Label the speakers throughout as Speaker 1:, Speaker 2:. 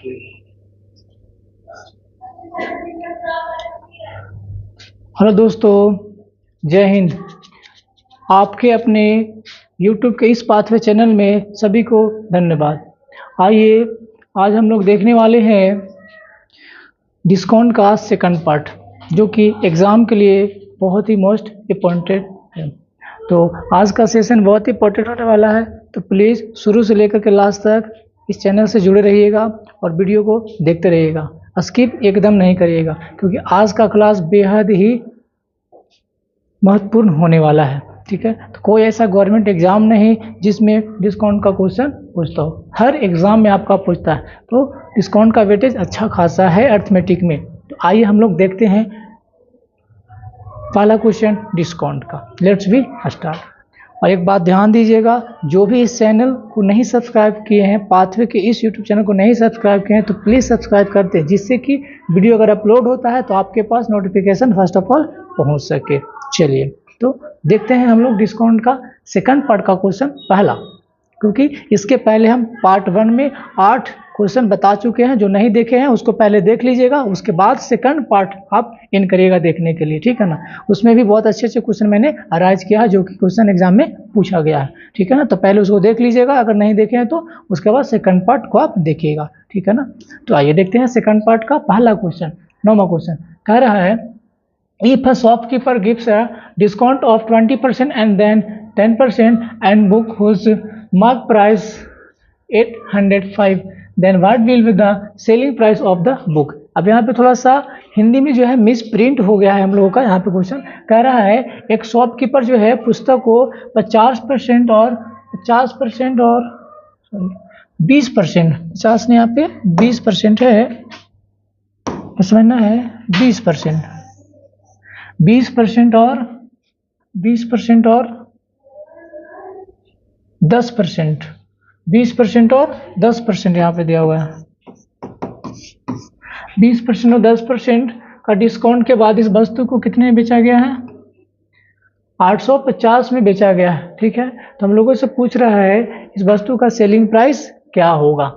Speaker 1: Hello दोस्तों, जय हिंद। आपके अपने YouTube के इस पाथवे चैनल में सभी को धन्यवाद। आइए आज हम लोग देखने वाले हैं डिस्काउंट का सेकंड पार्ट, जो कि एग्ज़ाम के लिए बहुत ही मोस्ट इम्पोर्टेंट है। तो आज का सेशन बहुत ही इम्पोर्टेंट होने वाला है, तो प्लीज़ शुरू से लेकर के लास्ट तक इस चैनल से जुड़े रहिएगा और वीडियो को देखते रहिएगा, स्किप एकदम नहीं करिएगा, क्योंकि आज का क्लास बेहद ही महत्वपूर्ण होने वाला है। ठीक है, तो कोई ऐसा गवर्नमेंट एग्जाम नहीं जिसमें डिस्काउंट का क्वेश्चन पूछता हो। हर एग्जाम में आपका पूछता है, तो डिस्काउंट का वेटेज अच्छा खासा है अर्थमेटिक में। तो आइए हम लोग देखते हैं पहला क्वेश्चन डिस्काउंट का। Let's be start. और एक बात ध्यान दीजिएगा, जो भी इस चैनल को नहीं सब्सक्राइब किए हैं, पाथवे के इस यूट्यूब चैनल को नहीं सब्सक्राइब किए हैं, तो प्लीज़ सब्सक्राइब करते हैं, जिससे कि वीडियो अगर अपलोड होता है तो आपके पास नोटिफिकेशन फर्स्ट ऑफ ऑल पहुंच सके। चलिए तो देखते हैं हम लोग डिस्काउंट का सेकंड पार्ट का क्वेश्चन पहला, क्योंकि इसके पहले हम पार्ट 1 में 8 क्वेश्चन बता चुके हैं। जो नहीं देखे हैं उसको पहले देख लीजिएगा, उसके बाद सेकंड पार्ट आप इन करिएगा देखने के लिए, ठीक है ना। उसमें भी बहुत अच्छे अच्छे क्वेश्चन मैंने अराइज किया है, जो कि क्वेश्चन एग्जाम में पूछा गया है, ठीक है ना। तो पहले उसको देख लीजिएगा, अगर नहीं देखे हैं तो उसके बाद सेकंड पार्ट को आप देखिएगा, ठीक है ना। तो आइए देखते हैं सेकंड पार्ट का पहला क्वेश्चन। 9वां क्वेश्चन कह रहा है, if a shopkeeper gives a discount of 20% and then 10% and book whose mark price 805, then what will be the selling price of the book। अब यहाँ पे थोड़ा सा हिंदी में जो है मिस प्रिंट हो गया है हम लोगों का। यहाँ पे क्वेश्चन कह रहा है, एक शॉपकीपर जो है पुस्तक को 50% और 20%, 50 ने यहाँ पे 20% है, समझना है 20% और 20% और 10%, 20% और 10% यहाँ पे दिया हुआ है। 20% और 10% का डिस्काउंट के बाद इस वस्तु को कितने में बेचा गया है? 850 में बेचा गया है, ठीक है। तो हम लोगों से पूछ रहा है इस वस्तु का सेलिंग प्राइस क्या होगा।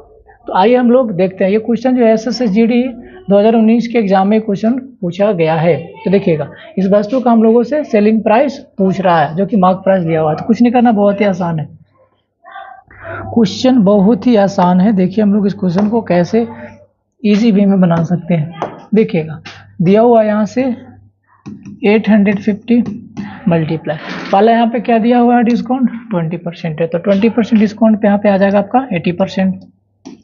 Speaker 1: तो आइए हम लोग देखते हैं। ये क्वेश्चन जो है SSSGD 2019 के एग्जाम में क्वेश्चन पूछा गया है। तो देखिएगा, इस वस्तु का हम लोगों से सेलिंग प्राइस पूछ रहा है, जो कि मार्क प्राइस दिया हुआ है। तो कुछ नहीं करना, बहुत ही आसान है क्वेश्चन, बहुत ही आसान है। देखिए हम लोग इस क्वेश्चन को कैसे इजी वे में बना सकते हैं। देखिएगा, दिया हुआ यहाँ से 850 मल्टीप्लाई, पहला यहाँ पे क्या दिया हुआ है, डिस्काउंट 20% है, तो 20% डिस्काउंट पे यहाँ पे आ जाएगा आपका 80%।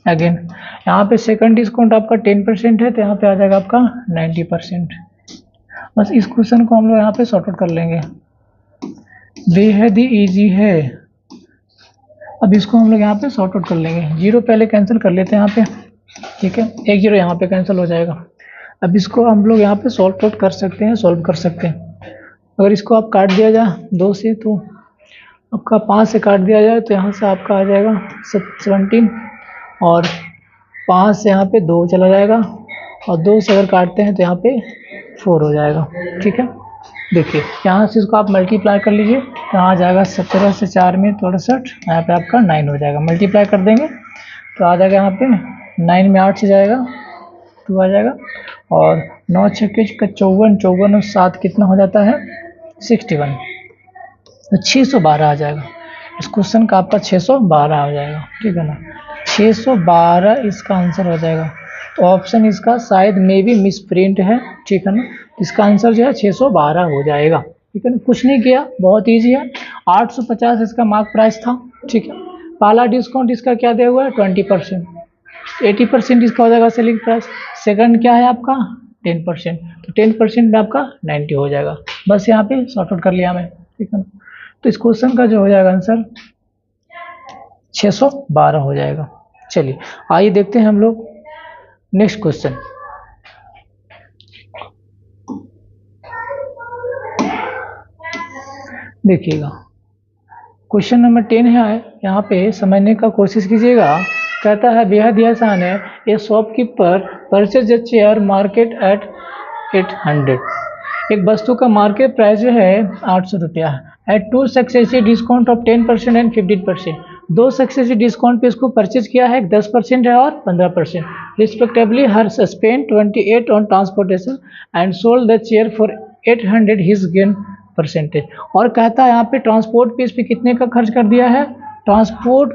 Speaker 1: अगेन यहाँ पे सेकंड डिस्काउंट आपका 10% है, तो यहाँ पे आ जाएगा आपका 90%। बस इस क्वेश्चन को हम लोग यहाँ पे सॉर्ट आउट कर लेंगे, बेहद ही ईजी है। अब इसको हम लोग यहाँ पे सॉर्ट आउट कर लेंगे, 0 पहले कैंसिल कर लेते हैं यहाँ पे, ठीक है। 1 0 यहाँ पे कैंसिल हो जाएगा। अब इसको हम लोग यहाँ पे सॉर्ट आउट कर सकते हैं, सॉल्व कर सकते हैं। अगर इसको आप काट दिया जाए 2 से, तो आपका 5 से काट दिया जाए तो यहाँ से आपका आ जाएगा 17, और 5 से यहाँ पे 2 चला जाएगा, और 2 से अगर काटते हैं तो यहाँ पे 4 हो जाएगा, ठीक है। देखिए यहाँ से इसको आप मल्टीप्लाई कर लीजिए, तो यहाँ आ जाएगा 17 से 4 में 63, यहाँ पे आपका 9 हो जाएगा। मल्टीप्लाई कर देंगे तो आ जाएगा यहाँ पे 9 में 8 से जाएगा 2 आ जाएगा, और 9 छक्के 54, 54 और 7 कितना हो जाता है 61, तो 612 आ जाएगा। इस क्वेश्चन का आपका 612 हो जाएगा, ठीक है ना। 612 इसका आंसर हो जाएगा। तो ऑप्शन इसका शायद मे भी मिसप्रिंट है, ठीक है ना। इसका आंसर जो है 612 हो जाएगा, ठीक है ना। कुछ नहीं किया, बहुत इजी है। 850 इसका मार्क प्राइस था, ठीक है। पहला डिस्काउंट इसका क्या दिया हुआ है 20%, 80% इसका हो जाएगा सेलिंग प्राइस। सेकंड क्या है आपका 10%, तो 10% में आपका 90 हो जाएगा। बस यहाँ पे सॉर्ट आउट कर लिया मैं, ठीक है ना। तो इस क्वेश्चन का जो हो जाएगा आंसर 612 हो जाएगा। चलिए आइए देखते हैं हम लोग नेक्स्ट क्वेश्चन। देखिएगा क्वेश्चन नंबर 10 है, यहाँ पे समझने का कोशिश कीजिएगा। कहता है बेहद ही आसान है, ए shopkeeper purchase a chair market at 800। एक वस्तु का मार्केट प्राइस जो है 800 रुपया है, at 2 successive discount of 10% and 15%, दो सक्सेसिव डिस्काउंट पे इसको परचेज किया है, 10% है और 15% respectively. Her spend 28 on transportation and sold the chair for 800 his gain percentage. और कहता है यहाँ पे ट्रांसपोर्ट पे इस पे कितने का खर्च कर दिया है, ट्रांसपोर्ट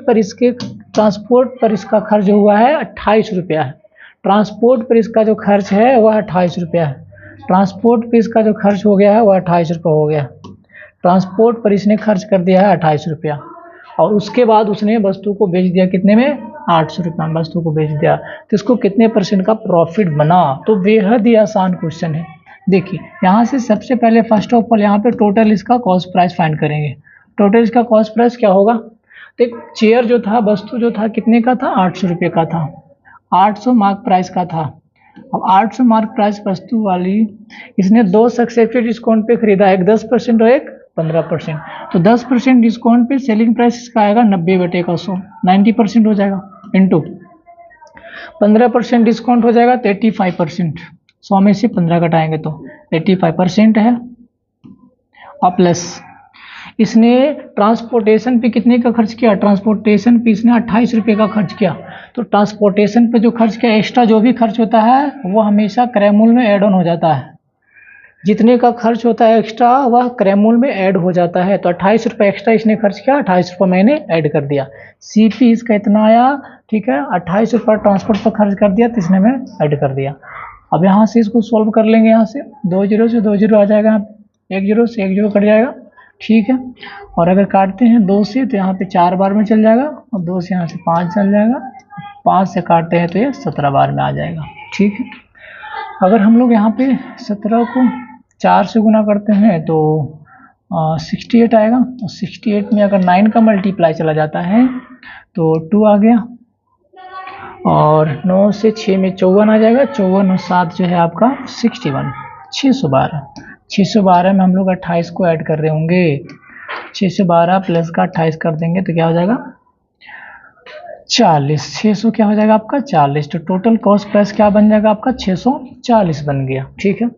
Speaker 1: पर इसका खर्च हुआ है 28 रुपया है। ट्रांसपोर्ट पर इसका जो खर्च है वह 28 रुपया है। ट्रांसपोर्ट पे इसका जो खर्च हो गया है वह 28 रुपये हो गया। ट्रांसपोर्ट पर इसने खर्च कर दिया है 28 रुपया, और उसके बाद उसने वस्तु को बेच दिया कितने में, 800 रुपये में वस्तु को बेच दिया। तो इसको कितने परसेंट का प्रॉफिट बना। तो बेहद ही आसान क्वेश्चन है। देखिए यहाँ से सबसे पहले फर्स्ट ऑफ ऑल यहाँ पे टोटल इसका कॉस्ट प्राइस फाइंड करेंगे। टोटल इसका कॉस्ट प्राइस क्या होगा, तो चेयर जो था, वस्तु जो था कितने का था, 800 रुपये का था, 800 मार्क प्राइस का था। अब 800 मार्क प्राइस वस्तु वाली इसने दो सक्सेसिव डिस्काउंट पे खरीदा, एक 10% और एक 15%। तो 10% डिस्काउंट पे सेलिंग प्राइस इसका आएगा 90/100, 90% हो जाएगा, इंटू 15% डिस्काउंट हो जाएगा तो 85%। 100 में से 15 घटाएंगे तो 85% है। और प्लस इसने ट्रांसपोर्टेशन पे कितने का खर्च किया, ट्रांसपोर्टेशन पे इसने 28 रुपये का खर्च किया। तो ट्रांसपोर्टेशन पे जो खर्च किया, एक्स्ट्रा जो भी खर्च होता है वो हमेशा क्रय मूल्य में ऐड ऑन हो जाता है। जितने का खर्च होता है एक्स्ट्रा वह क्रय मूल्य में ऐड हो जाता है। तो 28 रुपये एक्स्ट्रा इसने खर्च किया, 28 रुपये मैंने ऐड कर दिया। CP इसका इतना आया, ठीक है, 28 रुपये ट्रांसपोर्ट पर खर्च कर दिया तो इसने मैं ऐड कर दिया। अब यहाँ से इसको सॉल्व कर लेंगे, यहाँ से 2 जीरो से 2 जीरो आ जाएगा, 1 जीरो से 1 जीरो कट जाएगा, ठीक है। और अगर काटते हैं 2 से तो यहाँ पे 4 बार में चल जाएगा, और 2 से यहाँ से 5 चल जाएगा, 5 से काटते हैं तो ये 17 बार में आ जाएगा, ठीक है। अगर हम लोग यहाँ पे 17 को 4 से गुना करते हैं तो 68 आएगा, और 68 में अगर 9 का मल्टीप्लाई चला जाता है तो 2 आ गया, और 9 से 6 में 54 आ जाएगा, 54 और 7 जो है आपका 61, 612। 612 में हम लोग 28 को ऐड कर रहे होंगे, 612 प्लस का 28 कर देंगे तो क्या हो जाएगा 40। 600 क्या हो जाएगा आपका 40। तो टोटल कॉस्ट प्राइस क्या बन जाएगा आपका 640 बन गया, ठीक है।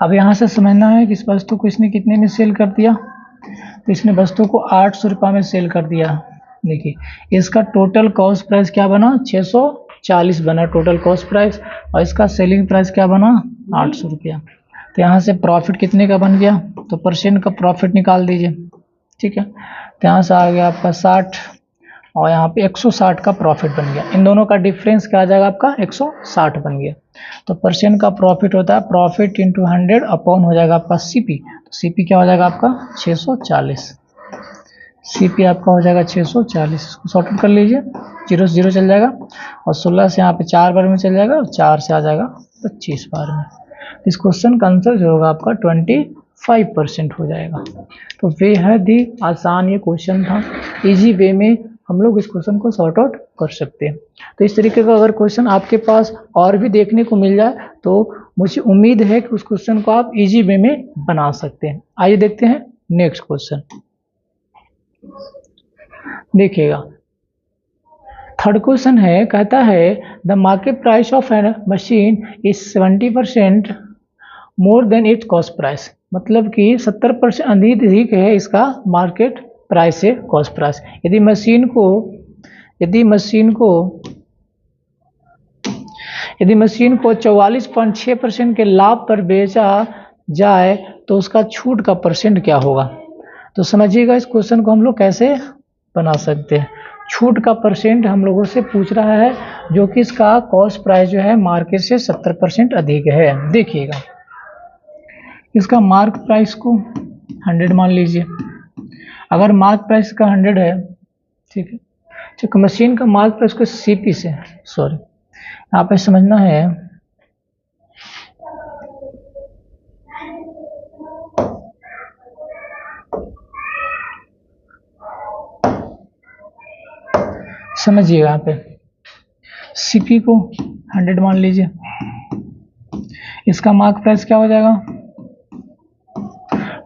Speaker 1: अब यहाँ से समझना है कि इस वस्तु को इसने कितने में सेल कर दिया, तो इसने वस्तु को 800 रुपये में सेल कर दिया। देखिए इसका टोटल कॉस्ट प्राइस क्या बना 640 बना टोटल कॉस्ट प्राइस, और इसका सेलिंग प्राइस क्या बना 800 रुपया। तो यहाँ से प्रॉफिट कितने का बन गया, तो परसेंट का प्रॉफिट निकाल दीजिए, ठीक है। तो यहाँ से आ गया आपका 60, और यहाँ पे 160 का प्रॉफिट बन गया। इन दोनों का डिफरेंस क्या आ जाएगा आपका 160 बन गया। तो परसेंट का प्रॉफिट होता है प्रॉफिट इंटू 100 अपॉन हो जाएगा आपका CP। तो CP क्या हो जाएगा आपका 640। CP आपका हो जाएगा 640। इसको सॉर्ट आउट कर लीजिए, 0 से 0 चल जाएगा, और 16 से यहाँ पे 4 बार में चल जाएगा, और 4 से आ जाएगा 25 बार में। इस क्वेश्चन का आंसर जो होगा आपका 25% हो जाएगा। तो बेहद ही आसान ये क्वेश्चन था, इजी वे में हम लोग इस क्वेश्चन को सॉर्ट आउट कर सकते हैं। तो इस तरीके का अगर क्वेश्चन आपके पास और भी देखने को मिल जाए तो मुझे उम्मीद है कि उस क्वेश्चन को आप इजी वे में बना सकते हैं। आइए देखते हैं नेक्स्ट क्वेश्चन। देखिएगा थर्ड क्वेश्चन है, कहता है the market price of an machine is 70% more than its cost price. मतलब कि 70% अधिक है इसका मार्केट प्राइस से कॉस्ट प्राइस। यदि मशीन को 44.6% के लाभ पर बेचा जाए तो उसका छूट का परसेंट क्या होगा। तो समझिएगा इस क्वेश्चन को हम लोग कैसे बना सकते हैं। छूट का परसेंट हम लोगों से पूछ रहा है जो कि इसका कॉस्ट प्राइस जो है मार्केट से 70% अधिक है। देखिएगा इसका मार्क प्राइस को 100 मान लीजिए। अगर मार्क प्राइस का 100 है, ठीक है, तो मशीन का मार्क प्राइस को CP से, सॉरी यहाँ पे समझना है, समझिएगा यहाँ पे CP को 100 मान लीजिए, इसका मार्क प्राइस क्या हो जाएगा,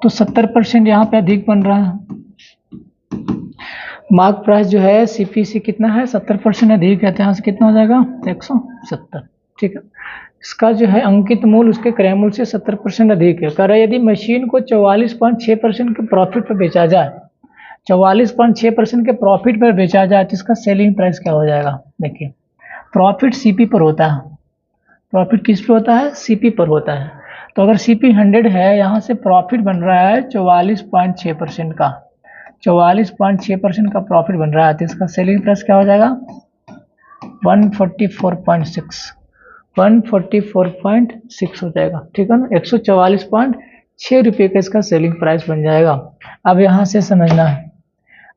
Speaker 1: तो 70% यहाँ पे अधिक बन रहा है। मार्क प्राइस जो है CP से कितना है 70% अधिक है, तो यहाँ से कितना हो जाएगा 170, ठीक है। इसका जो है अंकित मूल्य उसके क्रय मूल्य से 70% अधिक है। कह रहा है यदि मशीन को 44.6% के प्रॉफिट पर बेचा जाए, 44.6% के प्रॉफिट पर बेचा जाए तो इसका सेलिंग प्राइस क्या हो जाएगा। देखिए प्रॉफिट सीपी पर होता है, प्रॉफिट किस पे होता है, सीपी पर होता है। तो अगर सीपी 100 है, यहाँ से प्रॉफिट बन रहा है 44.6% का, 44.6% का प्रॉफिट बन रहा है, तो इसका सेलिंग प्राइस क्या हो जाएगा 144.6 हो जाएगा। ठीक है ना, 144.6 रुपये का इसका सेलिंग प्राइस बन जाएगा। अब यहाँ से समझना है,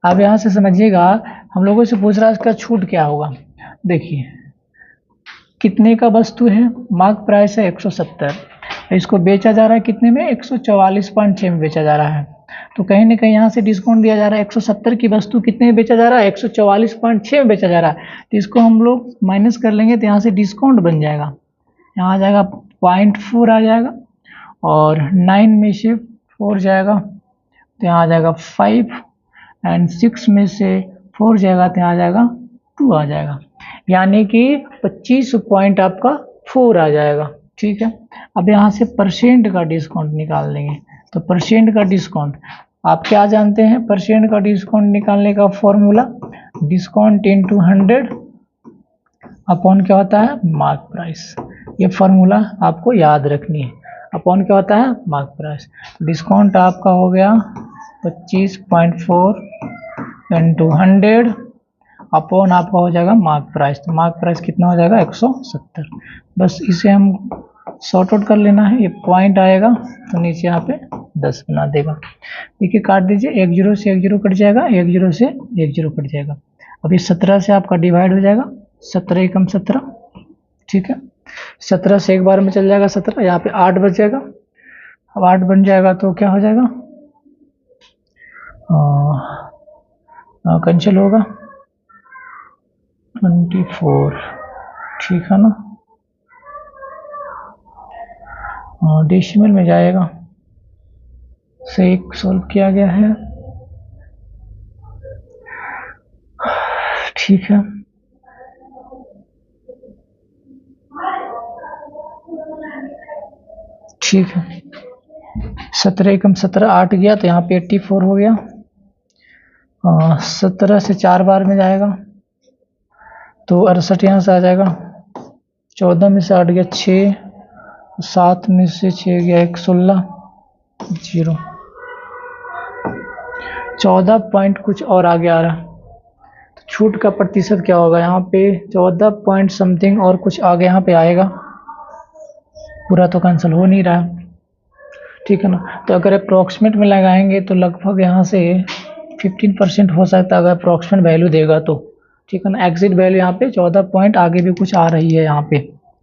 Speaker 1: अब यहाँ से समझिएगा, हम लोगों से पूछ रहा है इसका छूट क्या होगा। देखिए कितने का वस्तु है, मार्क प्राइस है 170, इसको बेचा जा रहा है कितने में, 144.6 में बेचा जा रहा है। तो कहीं ना कहीं यहाँ से डिस्काउंट दिया जा रहा है, 170 की वस्तु कितने में बेचा जा रहा है, 144.6 में बेचा जा रहा है। तो इसको हम लोग माइनस कर लेंगे तो यहाँ से डिस्काउंट बन जाएगा, यहाँ आ जाएगा 0.4 आ जाएगा, और 9 में से 4 जाएगा तो यहाँ आ जाएगा 5, एंड 6 में से 4 जाएगा तो यहाँ आ जाएगा 2 आ जाएगा, यानी कि 25 पॉइंट आपका 4 आ जाएगा। ठीक है, अब यहाँ से परसेंट का डिस्काउंट निकाल लेंगे। तो परसेंट का डिस्काउंट आप क्या जानते हैं, परसेंट का डिस्काउंट निकालने का फॉर्मूला डिस्काउंट इनटू 100 अपॉन क्या होता है, मार्क प्राइस। ये फॉर्मूला आपको याद रखनी है, अपॉन क्या होता है, मार्क प्राइस। डिस्काउंट आपका हो गया 25.4 इंटू 100 अपॉन आपका हो जाएगा मार्क प्राइस। तो मार्क प्राइस कितना हो जाएगा 170। बस इसे हम सॉर्ट आउट कर लेना है, ये पॉइंट आएगा तो नीचे यहाँ पे 10 बना देगा। देखिए काट दीजिए, 1 0 से 1 0 कट जाएगा, 1 0 से 1 0 कट जाएगा। अब ये 17 से आपका डिवाइड हो जाएगा, 17 एकम 17। ठीक है, 17 से एक बार में चल जाएगा 17, यहाँ पे 8 बच जाएगा। अब 8 बन जाएगा तो क्या हो जाएगा, कैंसिल होगा 24। ठीक है ना, डेसिमल में जाएगा, से एक सॉल्व किया गया है। ठीक है, ठीक है, 17 एकम 17, 8 गया तो यहाँ पे 84 हो गया। 17 से 4 बार में जाएगा तो 68 यहाँ से आ जाएगा। 14 में से 8 गया 6, 7 में से 6 गया 1, 16 0, 14 पॉइंट कुछ और आगे आ रहा। तो छूट का प्रतिशत क्या होगा, यहाँ पे 14 पॉइंट समथिंग और कुछ आगे यहाँ पे आएगा, पूरा तो कैंसिल हो नहीं रहा। ठीक है ना, तो अगर अप्रोक्सीमेट में लगाएंगे तो लगभग यहाँ से 15% हो सकता है, अगर अप्रोक्सीमेट वैल्यू देगा तो। ठीक है ना, एग्जिट वैल्यू यहाँ पे 14 पॉइंट आगे भी कुछ आ रही है यहाँ पे।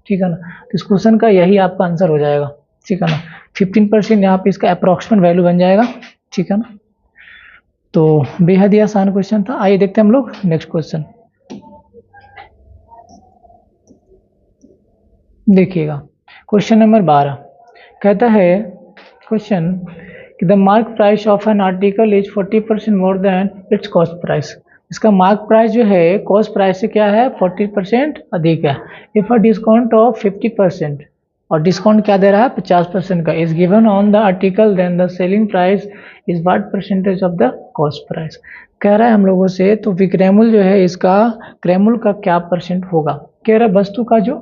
Speaker 1: ठीक है ना, तो इस क्वेश्चन का यही आपका आंसर हो जाएगा। ठीक है ना, 15% यहाँ पे इसका अप्रोक्सीमेट वैल्यू बन जाएगा। ठीक है ना, तो बेहद ही आसान क्वेश्चन था। आइए देखते हैं हम लोग नेक्स्ट क्वेश्चन। देखिएगा क्वेश्चन नंबर 12 कहता है, क्वेश्चन कि the mark price of an article is 40% more than its cost price. इसका मार्क प्राइस जो है कॉस्ट प्राइस से क्या है 40% अधिक है। इफ अ डिस्काउंट ऑफ 50% और डिस्काउंट क्या दे रहा है 50% का is given on the article, then the selling price is what percentage of the cost price. कह रहा है हम लोगों से, तो विक्रयमूल्य जो है इसका क्रयमूल्य का क्या परसेंट होगा। कह रहा है वस्तु का जो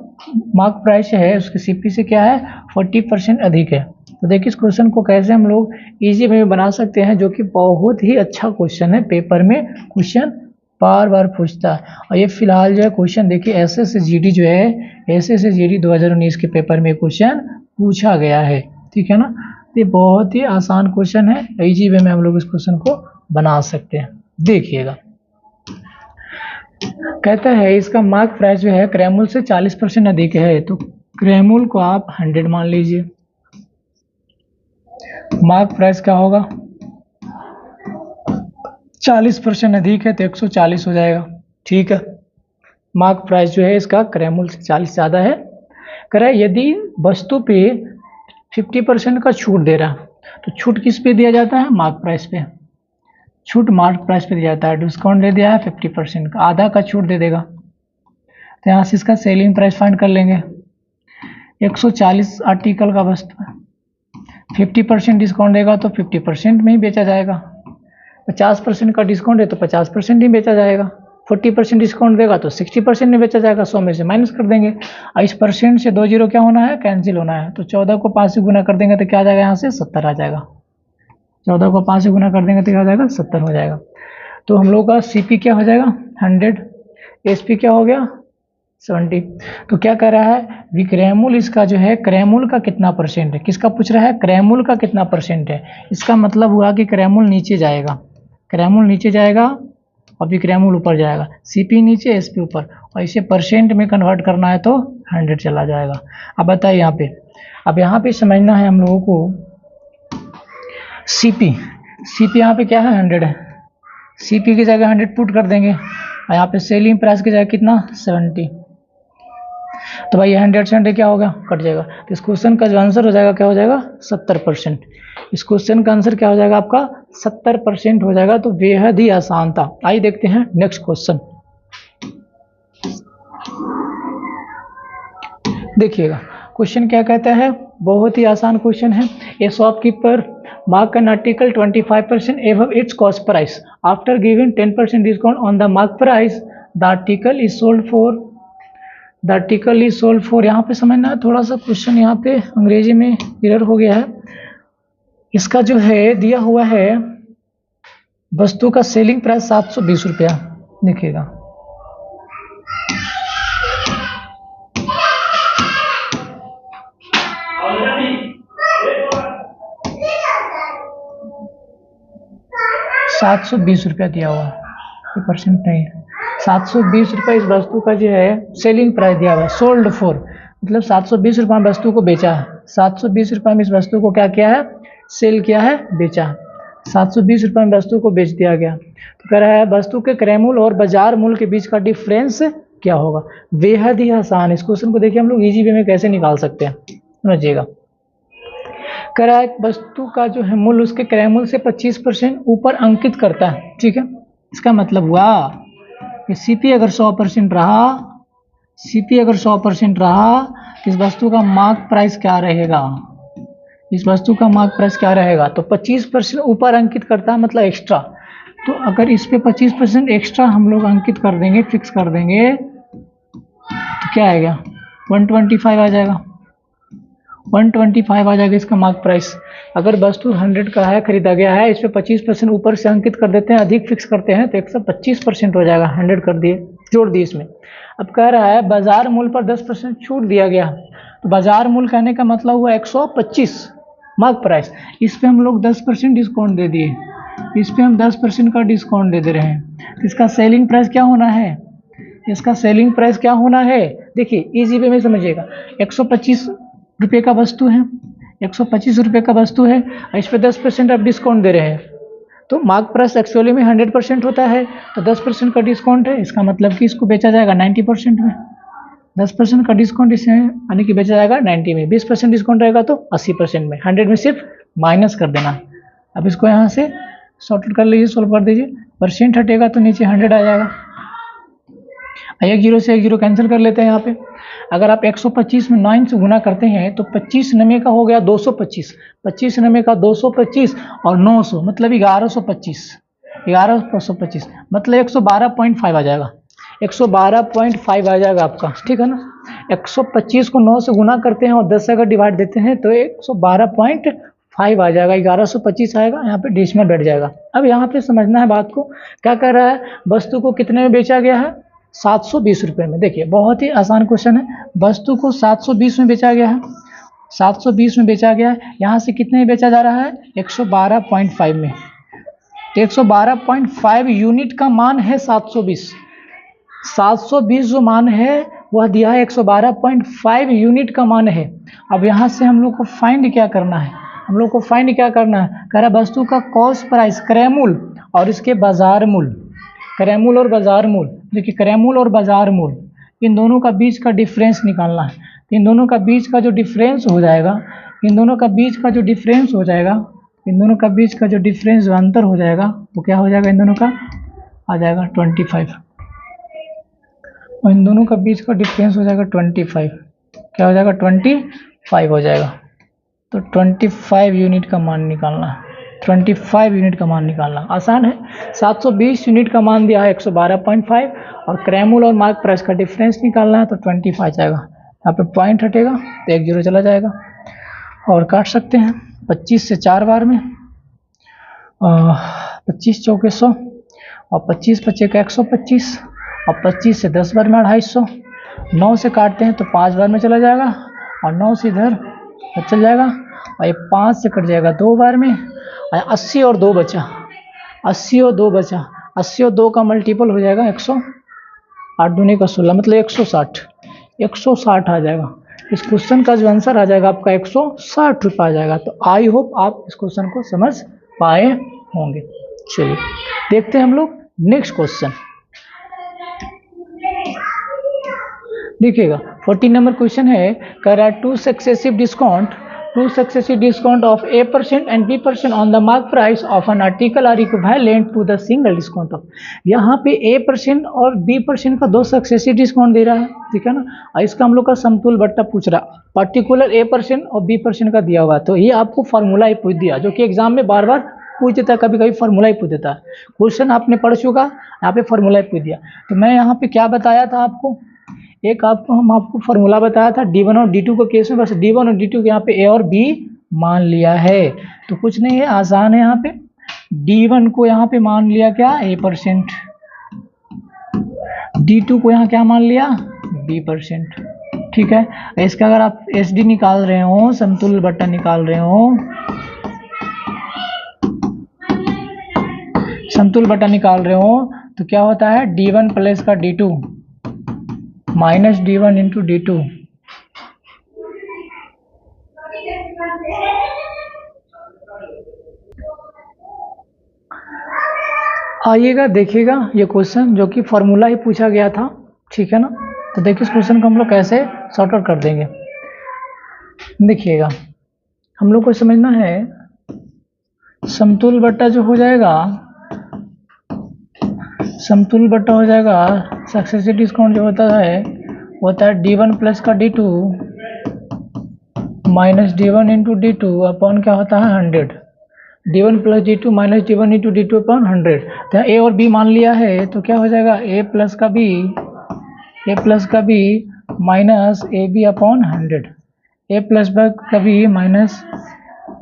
Speaker 1: मार्क प्राइस है उसके सीपी से क्या है 40% अधिक है। तो देखिए इस क्वेश्चन को कैसे हम लोग इजी वे में बना सकते हैं, जो कि बहुत ही अच्छा क्वेश्चन है, पेपर में क्वेश्चन बार बार पूछता है। और ये फिलहाल जो है क्वेश्चन देखिए एसएसजीडी जो है, एसएसजीडी 2019 के पेपर में क्वेश्चन पूछा गया है। ठीक है ना, ये बहुत ही आसान क्वेश्चन है, इजी वे में हम लोग इस क्वेश्चन को बना सकते हैं। देखिएगा कहता है इसका मार्क प्राइस जो है क्रयमूल्य से 40% अधिक है। तो क्रयमूल्य को आप 100 मान लीजिए, मार्क प्राइस क्या होगा 40% अधिक है तो 140 हो जाएगा। ठीक है, मार्क प्राइस जो है इसका क्रयमूल्य से 40 ज़्यादा है। कह रहा है यदि वस्तु पे 50% का छूट दे रहा, तो छूट किस पे दिया जाता है मार्क प्राइस पे, छूट मार्क प्राइस पे दिया जाता है। डिस्काउंट दे दिया है 50% का, आधा का छूट दे देगा। तो यहाँ से इसका सेलिंग प्राइस फाइंड कर लेंगे। 140 आर्टिकल का वस्तु है, 50% डिस्काउंट देगा तो 50% में ही बेचा जाएगा। 50% का डिस्काउंट है तो 50% ही बेचा जाएगा, 40% डिस्काउंट देगा तो 60% नहीं बेचा जाएगा, 100 में से माइनस कर देंगे। और इस परसेंट से 2 जीरो क्या होना है, कैंसिल होना है। तो 14 को 5 से गुना कर देंगे तो क्या आ जाएगा, यहाँ से 70 आ जाएगा। 14 को 5 से गुना कर देंगे तो क्या हो जाएगा, 70 हो जाएगा। तो हम लोग का CP क्या हो जाएगा 100, SP क्या हो गया 70। तो क्या कर रहा है, विक्रयमूल्य इसका जो है क्रयमूल्य का कितना परसेंट है, किसका पूछ रहा है, क्रयमूल्य का कितना परसेंट है। इसका मतलब हुआ कि क्रयमूल्य नीचे जाएगा, क्रयमूल्य नीचे जाएगा और विक्रयमूल्य ऊपर जाएगा, CP नीचे SP ऊपर, और इसे परसेंट में कन्वर्ट करना है तो 100 चला जाएगा। अब बताइए यहाँ पे, अब यहाँ पे समझना है हम लोगों को CP यहाँ पे क्या है 100 है, CP की जगह 100 पुट कर देंगे और यहाँ पे सेलिंग प्राइस की जगह कितना 70। तो भाई 100 से 100 क्या होगा, कट जाएगा। तो इस क्वेश्चन का जो आंसर हो जाएगा क्या हो जाएगा 70%। इस क्वेश्चन का आंसर क्या हो जाएगा आपका 70% हो जाएगा। तो बेहद ही आसान था। आइए देखते हैं नेक्स्ट क्वेश्चन। देखिएगा क्वेश्चन क्या कहता है, बहुत ही आसान क्वेश्चन है। ए shopkeeper mark an article 25% above its cost price. After giving 10% discount on the mark price, the article is sold for यहाँ पे समझना है थोड़ा सा, क्वेश्चन यहाँ पे अंग्रेजी में एरर हो गया है। इसका जो है दिया हुआ है वस्तु का सेलिंग प्राइस 720 रुपया। देखिएगा 720 रुपया दिया हुआ है, कोई परसेंट नहीं है। 720 रुपये इस वस्तु का जो है सेलिंग प्राइस दिया हुआ है, सोल्ड फॉर मतलब 720 रुपये में वस्तु को बेचा है। 720 रुपये में इस वस्तु को क्या किया है, सेल किया है, बेचा है। 720 रुपये में वस्तु को बेच दिया गया। तो कह रहा है वस्तु के क्रय मूल्य और बाजार मूल्य के बीच का डिफरेंस क्या होगा। बेहद ही आसान। इस क्वेश्चन को देखिए हम लोग इजी वे में कैसे निकाल सकते हैं, समझिएगा। कह रहा है वस्तु का जो है मूल्य उसके क्रय मूल्य से 25% ऊपर अंकित करता है, ठीक है। इसका मतलब हुआ कि CP अगर 100% रहा, CP अगर 100% रहा तो इस वस्तु का मार्क प्राइस क्या रहेगा, इस वस्तु का मार्क प्राइस क्या रहेगा। तो 25% ऊपर अंकित करता है मतलब एक्स्ट्रा। तो अगर इस पे 25% एक्स्ट्रा हम लोग अंकित कर देंगे, फिक्स कर देंगे, तो क्या आएगा 125 आ जाएगा। 125 आ जाएगा इसका मार्क प्राइस। अगर वस्तु 100 का है, खरीदा गया है, इस पे 25% ऊपर से अंकित कर देते हैं, अधिक फिक्स करते हैं तो 125% हो जाएगा। 100 कर दिए, जोड़ दिए इसमें। अब कह रहा है बाजार मूल्य पर 10% छूट दिया गया। तो बाजार मूल्य कहने का मतलब हुआ 125 मार्क प्राइस। इस पे हम लोग 10% डिस्काउंट दे दिए, इस पे हम 10% का डिस्काउंट दे रहे हैं। तो इसका सेलिंग प्राइस क्या होना है, इसका सेलिंग प्राइस क्या होना है, देखिए इजी वे में समझिएगा। 125 रुपये का वस्तु है, 125 रुपये का वस्तु है, इस पे 10% आप डिस्काउंट दे रहे हैं। तो मार्क प्राइस एक्चुअली में 100% होता है, तो 10% का डिस्काउंट है, इसका मतलब कि इसको बेचा जाएगा 90% में। 10% का डिस्काउंट इसे यानी कि बेचा जाएगा 90 में। 20% डिस्काउंट रहेगा तो 80% में। 100 में सिर्फ माइनस कर देना। अब इसको यहाँ से सॉर्ट आउट कर लीजिए, सोल्व कर दीजिए। परसेंट हटेगा तो नीचे 100 आ जाएगा। एक जीरो से एक जीरो कैंसिल कर लेते हैं यहाँ पे। अगर आप 125 में 9 से गुना करते हैं तो 25 नमे का हो गया 225, 25 नमे का 225 और 900 मतलब 1125, 1125 मतलब 112.5 आ जाएगा। 112.5 आ जाएगा आपका, ठीक है ना। 125 को 9 से गुना करते हैं और 10 से अगर डिवाइड देते हैं तो 112.5 आ जाएगा। 1125 आएगा, यहाँ पे डेसिमल बैठ जाएगा। अब यहाँ पे समझना है बात को, क्या कर रहा है, वस्तु को कितने में बेचा गया है, 720 रुपये में। देखिए बहुत ही आसान क्वेश्चन है। वस्तु को 720 में बेचा गया है, 720 में बेचा गया है। यहाँ से कितने में बेचा जा रहा है, 112.5 में। तो 112.5 यूनिट का मान है 720। 720 जो मान है वह दिया है 112.5 यूनिट का मान है। अब यहाँ से हम लोग को फाइंड क्या करना है, हम लोग को फाइंड क्या करना है, कह रहा वस्तु का कॉस्ट प्राइस क्रय मूल्य और इसके बाजार मूल्य, क्रय मूल्य और बाजार मूल्य। देखिए क्रय मूल्य और बाजार मूल्य इन दोनों का बीच का डिफरेंस निकालना है। इन दोनों का बीच का जो डिफरेंस हो जाएगा, इन दोनों का बीच का जो डिफरेंस हो जाएगा, इन दोनों का बीच का जो डिफरेंस जो अंतर हो जाएगा वो क्या हो जाएगा, इन दोनों का आ जाएगा 25। और इन दोनों का बीच का डिफरेंस हो जाएगा 25, क्या हो जाएगा 25 हो जाएगा। तो 25 यूनिट का मान निकालना है। 25 यूनिट का मान निकालना आसान है। 720 यूनिट का मान दिया है 112.5 और क्रैमूल और मार्क प्राइस का डिफरेंस निकालना है तो 25 जाएगा। यहाँ पे पॉइंट हटेगा तो 1 0 चला जाएगा और काट सकते हैं 25 से 4 बार में 25 चौके 100 और 25 बचे का 125 और 25 से 10 बार में 250। 9 से काटते हैं तो 5 बार में चला जाएगा और 9 से इधर चल जाएगा और ये 5 से कट जाएगा 2 बार में और 80 और 2 बचा 80 और 2 बचा 80 और 2 का मल्टीपल हो जाएगा 100 8 दूनी का 16 मतलब 160 आ जाएगा। इस क्वेश्चन का जो आंसर आ जाएगा आपका 160 रुपये आ जाएगा। तो आई होप आप इस क्वेश्चन को समझ पाए होंगे। चलिए देखते हैं हम लोग नेक्स्ट क्वेश्चन। देखिएगा 14 नंबर क्वेश्चन है कर रहा है two successive discount of A% and B% on the mark price of an article are equivalent to the single discount of. यहाँ पे A% और B% का 2 सक्सेसिव डिस्काउंट दे रहा है, ठीक है ना। और इसका हम लोग का समतुल बट्टा पूछ रहा, पर्टिकुलर A% और B% का दिया हुआ। तो ये आपको फार्मूला ही पूछ दिया जो कि एग्जाम में बार बार पूछ देता है, कभी कभी फार्मूला ही पूछ देता है। क्वेश्चन आपने पढ़ चुका, यहाँ पे फार्मूला ही पूछ दिया। तो मैं यहाँ पे क्या बताया था आपको, एक हम आपको फार्मूला बताया था D1 और D2 के केस में, बस D1 और D2 के यहाँ पे A और B मान लिया है। तो कुछ नहीं है, आसान है। यहाँ पे D1 को यहाँ पे मान लिया क्या A%, D2 को यहाँ क्या मान लिया B%, ठीक है। इसका अगर आप SD निकाल रहे हो, समतुल्य बट्टा निकाल रहे हो, समतुल्य बट्टा निकाल रहे हो तो क्या होता है D1 प्लस का D2 minus D1 into D2। आइएगा देखिएगा ये क्वेश्चन जो कि फॉर्मूला ही पूछा गया था, ठीक है ना। तो देखिए इस क्वेश्चन को हम लोग कैसे सॉर्ट आउट कर देंगे। देखिएगा हम लोग को समझना है समतुल्य बट्टा जो हो जाएगा, समतुल्य बट्टा हो जाएगा सक्सेसिव डिस्काउंट जो होता है D1 प्लस का D2 minus D1 into D2 upon क्या होता है 100। D1 plus D2 minus D1 into D2 upon 100। तो A और B मान लिया है तो क्या हो जाएगा A प्लस का B minus AB upon 100, A plus का B माइनस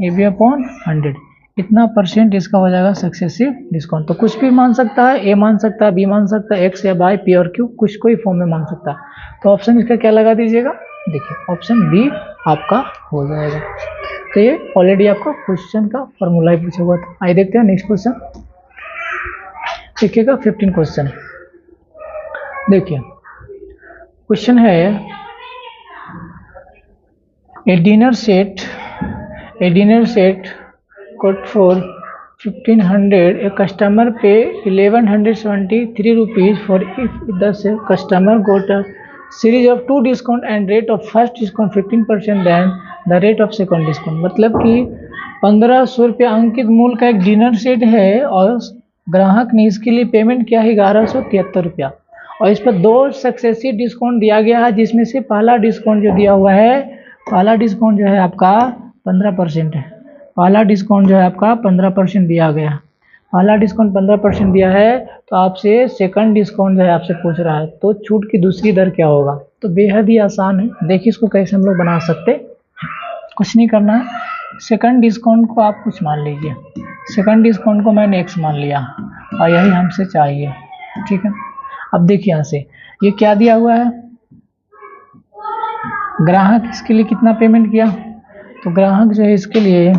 Speaker 1: AB अपॉन 100। इतना परसेंट इसका हो जाएगा सक्सेसिव डिस्काउंट। तो कुछ भी मान सकता है, A मान सकता है, B मान सकता है, X या Y, P और Q, कुछ कोई फॉर्म में मान सकता है। तो ऑप्शन इसका क्या लगा दीजिएगा, देखिए ऑप्शन B आपका हो जाएगा। तो ये ऑलरेडी आपका क्वेश्चन का फॉर्मूला ही पूछा हुआ था। आइए देखते हैं नेक्स्ट क्वेश्चन। देखिएगा 15 क्वेश्चन। देखिए क्वेश्चन है ए dinner set cost for 1500, a customer pay 1173 rupees for if the customer got a series of 2 discount and rate of first discount 15% then the rate of second discount। मतलब कि 1500 रुपये अंकित मूल्य का एक dinner set है और ग्राहक ने इसके लिए पेमेंट किया है 1173 रुपया और इस पर 2 सक्सेसिव डिस्काउंट दिया गया है, जिसमें से पहला डिस्काउंट जो दिया हुआ है, पहला डिस्काउंट जो है आपका 15% है। पहला डिस्काउंट जो है आपका 15% दिया गया, पहला डिस्काउंट 15% दिया है। तो आपसे सेकंड डिस्काउंट जो है आपसे पूछ रहा है, तो छूट की दूसरी दर क्या होगा। तो बेहद ही आसान है, देखिए इसको कैसे हम लोग बना सकते। कुछ नहीं करना है, सेकंड डिस्काउंट को आप कुछ मान लीजिए, सेकंड डिस्काउंट को मैंने X मान लिया और यही हमसे चाहिए, ठीक है। अब देखिए यहाँ से ये क्या दिया हुआ है, ग्राहक इसके लिए कितना पेमेंट किया। तो ग्राहक जो है इसके लिए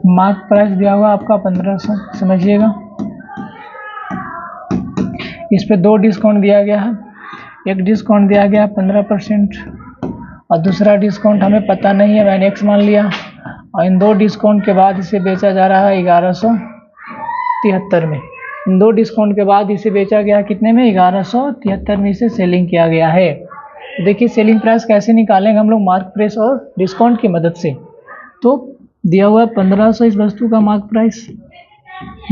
Speaker 1: मार्क प्राइस दिया हुआ आपका 1500, समझिएगा। इस पे 2 डिस्काउंट दिया गया है, एक डिस्काउंट दिया गया 15% और दूसरा डिस्काउंट हमें पता नहीं है, मैंने X मान लिया। और इन 2 डिस्काउंट के बाद इसे बेचा जा रहा है 1173 में। इन 2 डिस्काउंट के बाद इसे बेचा गया कितने में, 1173 में इसे सेलिंग किया गया है। देखिए सेलिंग प्राइस कैसे निकालेंगे हम लोग, मार्क प्राइस और डिस्काउंट की मदद से। तो दिया हुआ 1500 इस वस्तु का मार्क प्राइस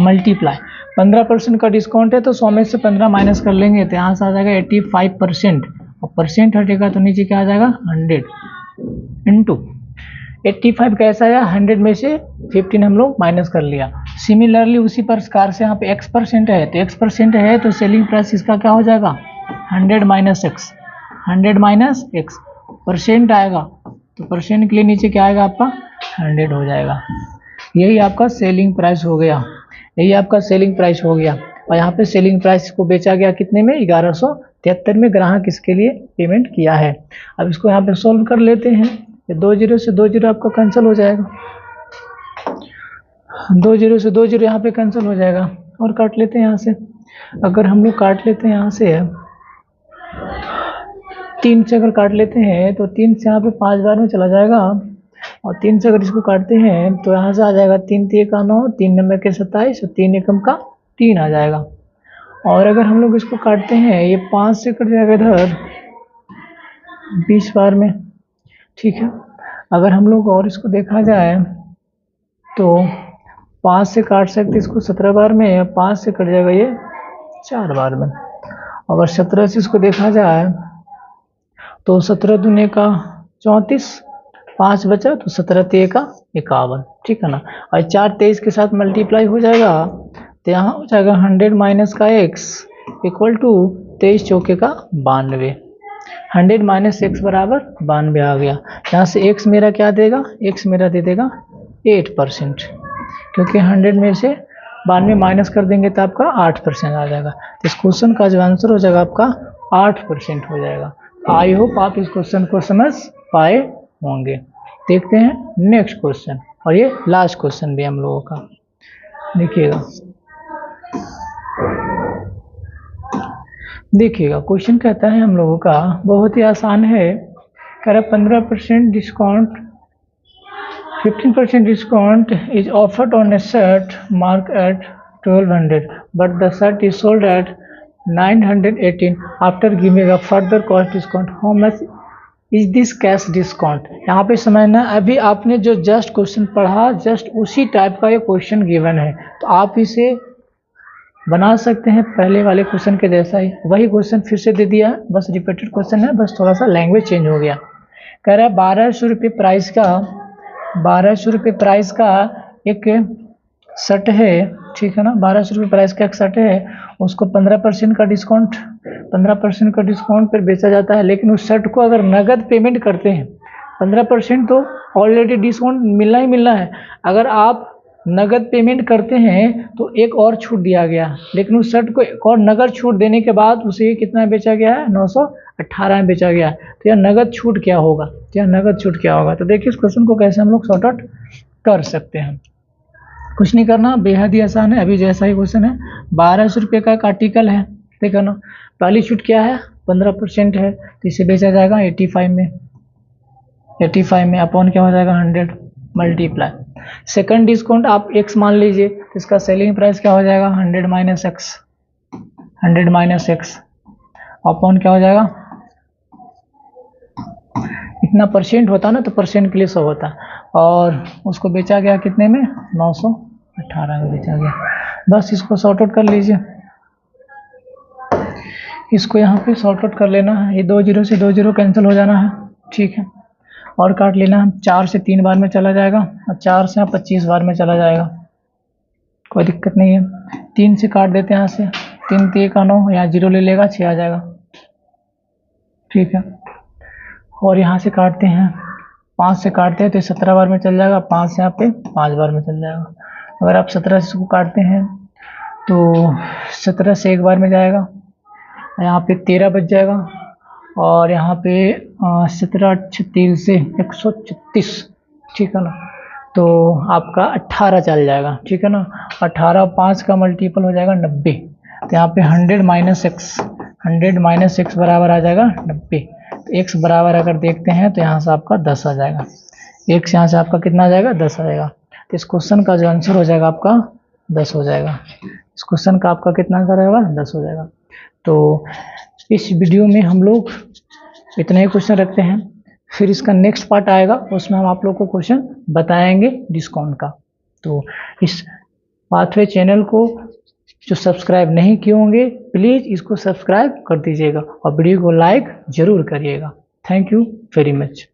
Speaker 1: मल्टीप्लाई 15% का डिस्काउंट है तो 100 में से 15 माइनस कर लेंगे तो यहाँ से आ जाएगा 85% और परसेंट हटेगा तो नीचे क्या आ जाएगा 100 इंटू 85 कैसा आया 100 में से 15 हम लोग माइनस कर लिया। सिमिलरली उसी प्रकार से यहाँ पे x% है तो x% है तो सेलिंग प्राइस इसका क्या हो जाएगा 100 minus x, 100 minus x percent आएगा तो परसेंट के लिए नीचे क्या आएगा आपका 100 हो जाएगा। यही आपका सेलिंग प्राइस हो गया, यही आपका सेलिंग प्राइस हो गया। और यहाँ पे सेलिंग प्राइस को बेचा गया कितने में 1173 में, ग्राहक इसके लिए पेमेंट किया है। अब इसको यहाँ पे सोल्व कर लेते हैं। ये 20 से 20 आपका कैंसिल हो जाएगा, 20 से 20 यहाँ पे कैंसिल हो जाएगा। और काट लेते हैं यहाँ से, अगर हम लोग काट लेते हैं यहाँ से 3 से अगर काट लेते हैं तो 3 से यहाँ पे 5 बार में चला जाएगा और 3 से अगर इसको काटते हैं तो यहाँ से आ जाएगा 3 3 का 9, 3 नंबर के 27 और 3 एकम का 3 आ जाएगा। और अगर हम लोग इसको काटते हैं ये 5 से कट जाएगा इधर 20 बार में, ठीक है। अगर हम लोग और इसको देखा जाए तो 5 से काट सकते इसको 17 बार में, 5 से कट जाएगा ये 4 बार में। अगर 17 से इसको देखा जाए तो 17 दूने का 34, 5 बचा तो 17 3 का 51, ठीक है ना। और 4 23 के साथ मल्टीप्लाई हो जाएगा तो यहाँ हो जाएगा 100 माइनस का x इक्वल टू 23 चौके का 92, 100 माइनस एक्स बराबर 92 आ गया। यहाँ से x मेरा क्या देगा, x मेरा दे देगा 8%, क्योंकि 100 में से 92 माइनस कर देंगे तो आपका 8% आ जाएगा। तो इस क्वेश्चन का जो आंसर हो जाएगा आपका 8% हो जाएगा। आई होप आप इस क्वेश्चन को समझ पाए होंगे। देखते हैं नेक्स्ट क्वेश्चन, और ये लास्ट क्वेश्चन भी हम लोगों का। देखिएगा देखिएगा क्वेश्चन कहता है हम लोगों का बहुत ही आसान है, कह रहा 15% discount 15% discount is offered on a shirt marked at 1200 but the shirt is sold at 918 after giving a further cost discount. How much is this cash discount? यहाँ पे समझना, अभी आपने जो जस्ट क्वेश्चन पढ़ा जस्ट उसी टाइप का ये क्वेश्चन गिवन है, तो आप इसे बना सकते हैं पहले वाले क्वेश्चन के जैसा ही। वही क्वेश्चन फिर से दे दिया है, बस रिपीटेड क्वेश्चन है, बस थोड़ा सा लैंग्वेज चेंज हो गया। कह रहा है 1200 रुपये प्राइस का 1200 रुपये प्राइस का एक शर्ट है, ठीक है ना। 1200 रुपये प्राइस का एक शर्ट है, उसको 15% का डिस्काउंट 15% का डिस्काउंट पर बेचा जाता है। लेकिन उस शर्ट को अगर नगद पेमेंट करते हैं 15% तो ऑलरेडी डिस्काउंट मिलना ही मिलना है। अगर आप नगद पेमेंट करते हैं तो एक और छूट दिया गया, लेकिन उस शर्ट को एक और नगद छूट देने के बाद उसे कितना बेचा गया है 918 में बेचा गया है। तो यह नगद छूट क्या होगा, यह नगद छूट क्या होगा। तो देखिए इस क्वेश्चन को कैसे हम लोग सॉर्ट आउट कर सकते हैं। कुछ नहीं करना, बेहद ही आसान है। अभी जैसा ही क्वेश्चन है 1200 रुपये का एक आर्टिकल है, ठीक है ना। पहली छूट क्या है 15% है, तो इसे बेचा जाएगा 85 में, 85 में अपॉन क्या हो जाएगा 100 मल्टीप्लाई। सेकंड डिस्काउंट आप x मान लीजिए, तो इसका सेलिंग प्राइस क्या हो जाएगा 100 minus x, 100 minus x upon क्या हो जाएगा, इतना परसेंट होता ना तो परसेंट के लिए 100 होता, और उसको बेचा गया कितने में 918 में बेचा गया। बस इसको सॉर्ट आउट कर लीजिए, इसको यहाँ पे सॉर्ट आउट कर लेना है। ये 20 से 20 कैंसिल हो जाना है, ठीक है। और काट लेना है, 4 से 3 बार में चला जाएगा और 4 से 25 बार में चला जाएगा, कोई दिक्कत नहीं है। 3 से काट देते हैं, यहाँ से 3 3 का 9, यहाँ 0 ले लेगा 6 आ जाएगा, ठीक है। और यहाँ से काटते हैं 5 से काटते हैं तो 17 बार में चल जाएगा, 5 से यहाँ पे 5 बार में चल जाएगा। अगर आप 17 से इसको काटते हैं तो 17 से 1 बार में जाएगा, यहाँ पे 13 बच जाएगा, और यहाँ पे 17 36 से 136, ठीक है ना। तो आपका 18 चल जाएगा, ठीक है ना। 18 5 का मल्टीपल हो जाएगा 90, तो यहाँ पे 100 माइनस एक्स, 100 माइनस एक्स बराबर आ जाएगा 90। तो एक्स बराबर अगर देखते हैं तो यहाँ से आपका 10 आ जाएगा, एक्स यहाँ से आपका कितना आ जाएगा 10 आ जाएगा। तो इस क्वेश्चन का जो आंसर हो जाएगा आपका 10 हो जाएगा। इस क्वेश्चन का आपका कितना आंसर आएगा 10 हो जाएगा। तो इस वीडियो में हम लोग इतने ही क्वेश्चन रखते हैं, फिर इसका नेक्स्ट पार्ट आएगा उसमें हम आप लोग को क्वेश्चन बताएंगे डिस्काउंट का। तो इस पाथवे चैनल को जो सब्सक्राइब नहीं किए होंगे प्लीज़ इसको सब्सक्राइब कर दीजिएगा और वीडियो को लाइक ज़रूर करिएगा। Thank you very much.